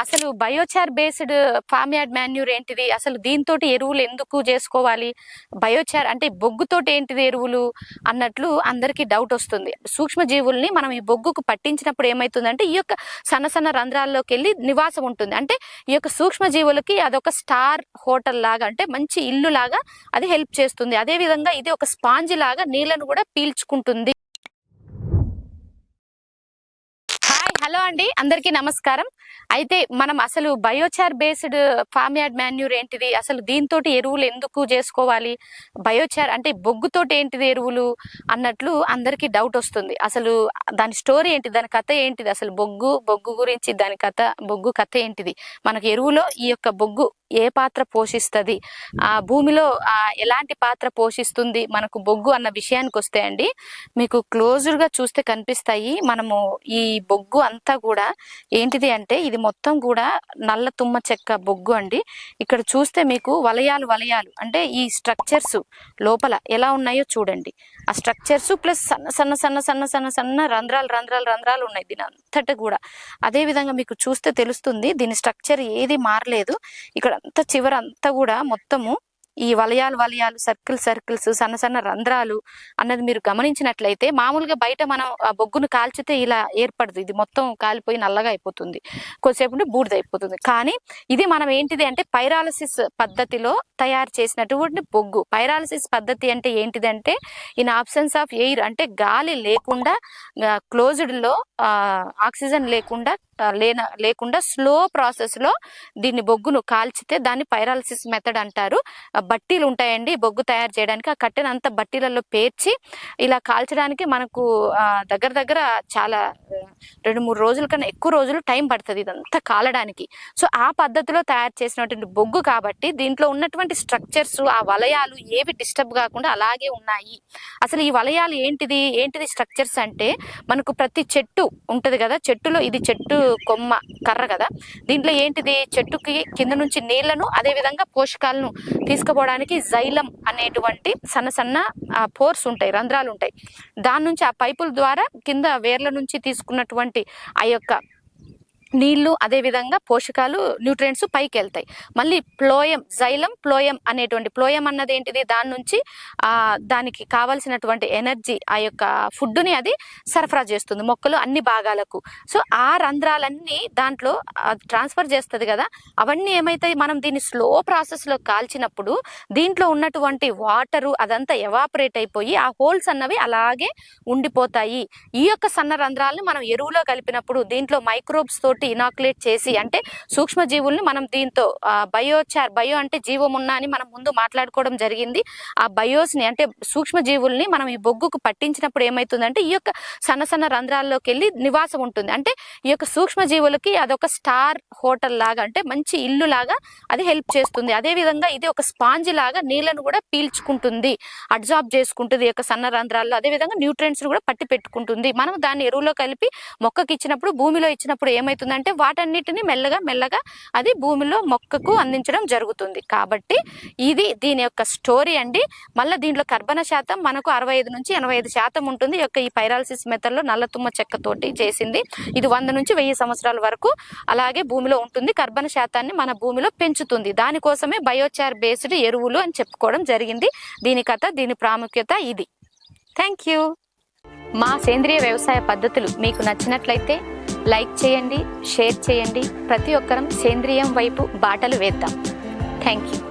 అసలు biochar based form yard manure ఏంటిది, అసలు దీంతో ఎరువులు ఎందుకు చేసుకోవాలి, బయోచార్ అంటే బొగ్గుతోటి ఏంటిది ఎరువులు అన్నట్లు అందరికీ డౌట్ వస్తుంది. సూక్ష్మజీవుల్ని మనం ఈ బొగ్గుకు పట్టించినప్పుడు ఏమవుతుందంటే ఈ యొక్క సన్న సన్న రంధ్రాల్లోకి వెళ్ళి నివాసం ఉంటుంది. అంటే ఈ యొక్క సూక్ష్మజీవులకి అదొక స్టార్ హోటల్ లాగా, అంటే మంచి ఇల్లు లాగా అది హెల్ప్ చేస్తుంది. అదే విధంగా ఇది ఒక స్పాంజ్ లాగా నీళ్లను కూడా పీల్చుకుంటుంది. హలో అండి, అందరికీ నమస్కారం. అయితే మనం అసలు biochar based form yard manure ఏంటిది, అసలు దీంతో ఎరువులు ఎందుకు చేసుకోవాలి, బయోచార్ అంటే బొగ్గుతోటి ఏంటిది ఎరువులు అన్నట్లు అందరికీ డౌట్ వస్తుంది. అసలు దాని స్టోరీ ఏంటి, దాని కథ ఏంటిది, అసలు బొగ్గు గురించి దాని కథ, బొగ్గు కథ ఏంటిది, మనకు ఎరువులో ఈ యొక్క బొగ్గు ఏ పాత్ర పోషిస్తుంది, ఆ భూమిలో ఎలాంటి పాత్ర పోషిస్తుంది మనకు బొగ్గు అన్న విషయానికి వస్తే అండి, మీకు క్లోజ్డ్గా చూస్తే కనిపిస్తాయి. మనము ఈ బొగ్గు అంతా కూడా ఏంటిది అంటే ఇది మొత్తం కూడా నల్ల తుమ్మ చెక్క బొగ్గు అండి. ఇక్కడ చూస్తే మీకు వలయాలు అంటే ఈ స్ట్రక్చర్స్ లోపల ఎలా ఉన్నాయో చూడండి. ఆ స్ట్రక్చర్స్ ప్లస్ సన్న రంధ్రాలు ఉన్నాయి దీని అంతటా కూడా. అదే విధంగా మీకు చూస్తే తెలుస్తుంది దీని స్ట్రక్చర్ ఏది మారలేదు. ఇక్కడ అంతా చివరంతా కూడా మొత్తము ఈ వలయాలు సర్కిల్స్ సన్న రంధ్రాలు అన్నది మీరు గమనించినట్లయితే, మామూలుగా బయట మనం ఆ బొగ్గును కాల్చితే ఇలా ఏర్పడదు, ఇది మొత్తం కాలిపోయి నల్లగా అయిపోతుంది, కొద్దిసేపు బూడిద అయిపోతుంది. కానీ ఇది మనం ఏంటిది అంటే పైరాలసిస్ పద్ధతిలో తయారు చేసినటువంటి బొగ్గు. పైరాలసిస్ పద్ధతి అంటే ఏంటిదంటే ఇన్ ఆబ్సెన్స్ ఆఫ్ ఎయిర్, అంటే గాలి లేకుండా క్లోజ్డ్ లో ఆక్సిజన్ లేకుండా స్లో ప్రాసెస్ లో దీన్ని బొగ్గును కాల్చితే దాన్ని పైరాలసిస్ మెథడ్ అంటారు. బట్టీలు ఉంటాయండి బొగ్గు తయారు చేయడానికి, ఆ కట్టెనంతా బట్టీలలో పేర్చి ఇలా కాల్చడానికి మనకు దగ్గర చాలా 2-3 రోజుల కన్నా ఎక్కువ రోజులు టైం పడుతుంది ఇదంతా కాలడానికి. సో ఆ పద్ధతిలో తయారు చేసినటువంటి బొగ్గు కాబట్టి దీంట్లో ఉన్నటువంటి స్ట్రక్చర్స్, ఆ వలయాలు ఏవి డిస్టర్బ్ కాకుండా అలాగే ఉన్నాయి. అసలు ఈ వలయాలు ఏంటిది స్ట్రక్చర్స్ అంటే, మనకు ప్రతి చెట్టు ఉంటది కదా, చెట్టులో ఇది చెట్టు కొమ్మ కర్ర కదా, దీంట్లో ఏంటిది చెట్టుకి కింద నుంచి నీళ్లను అదే విధంగా పోషకాలను తీసుకుపోవడానికి జైలం అనేటువంటి సన్న పోర్స్ ఉంటాయి, రంధ్రాలు ఉంటాయి. దాని నుంచి ఆ పైపుల ద్వారా కింద వేర్ల నుంచి తీసుకున్నటువంటి ఆ యొక్క నీళ్లు అదే విధంగా పోషకాలు న్యూట్రియంట్స్ పైకి వెళ్తాయి. మళ్ళీ జైలం అనేటువంటి ప్లోయం అన్నది ఏంటిది, దాని నుంచి దానికి కావాల్సినటువంటి ఎనర్జీ, ఆ యొక్క ఫుడ్ని అది సరఫరా చేస్తుంది మొక్కలు అన్ని భాగాలకు. సో ఆ రంధ్రాలన్నీ దాంట్లో ట్రాన్స్ఫర్ చేస్తుంది కదా, అవన్నీ ఏమైతాయి, మనం దీన్ని స్లో ప్రాసెస్లో కాల్చినప్పుడు దీంట్లో ఉన్నటువంటి వాటరు అదంతా ఎవాపరేట్ అయిపోయి ఆ హోల్స్ అన్నవి అలాగే ఉండిపోతాయి. ఈ యొక్క సన్న రంధ్రాలను మనం ఎరువులో కలిపినప్పుడు దీంట్లో మైక్రోబ్స్ తోటి ఇనాక్యులేట్ చేసి, అంటే సూక్ష్మజీవుల్ని మనం దీంతో బయో అంటే జీవం ఉన్నా అని మనం ముందు మాట్లాడుకోవడం జరిగింది. ఆ బయోస్ని అంటే సూక్ష్మజీవుల్ని మనం ఈ బొగ్గుకు పట్టించినప్పుడు ఏమవుతుందంటే ఈ యొక్క సన్న రంధ్రాల్లోకి వెళ్ళి నివాసం ఉంటుంది. అంటే ఈ యొక్క సూక్ష్మజీవులకి అదొక స్టార్ హోటల్ లాగా, అంటే మంచి ఇల్లు లాగా అది హెల్ప్ చేస్తుంది. అదే విధంగా ఇది ఒక స్పాంజ్ లాగా నీళ్లను కూడా పీల్చుకుంటుంది, అబ్జార్బ్ చేసుకుంటుంది ఈ యొక్క సన్న రంధ్రాల్లో. అదే విధంగా న్యూట్రియంట్స్ కూడా పట్టి పెట్టుకుంటుంది. మనం దాన్ని ఎరువులో కలిపి మొక్కకి ఇచ్చినప్పుడు, భూమిలో ఇచ్చినప్పుడు ఏమవుతుంది అంటే వాటన్నిటిని మెల్లగా అది భూమిలో మొక్కకు అందించడం జరుగుతుంది. కాబట్టి ఇది దీని యొక్క స్టోరీ అండి. మళ్ళీ దీంట్లో కర్బన శాతం మనకు 65 నుంచి 85% ఉంటుంది. ఈ పైరాలసిస్ మెథడ్ లో నల్ల తుమ్మ చెక్కతోటి చేసింది. ఇది 100 నుంచి 1000 సంవత్సరాల వరకు అలాగే భూమిలో ఉంటుంది. కర్బన శాతాన్ని మన భూమిలో పెంచుతుంది. దానికోసమే బయోచార్ బేస్డ్ ఎరువులు అని చెప్పుకోవడం జరిగింది. దీని కథ, దీని ప్రాముఖ్యత ఇది. Thank you. మా సేంద్రియ వ్యవసాయ పద్ధతులు మీకు నచ్చినట్లయితే లైక్ చేయండి, షేర్ చేయండి. ప్రతి ఒక్కరం సేంద్రియం వైపు బాటలు వేద్దాం. Thank you.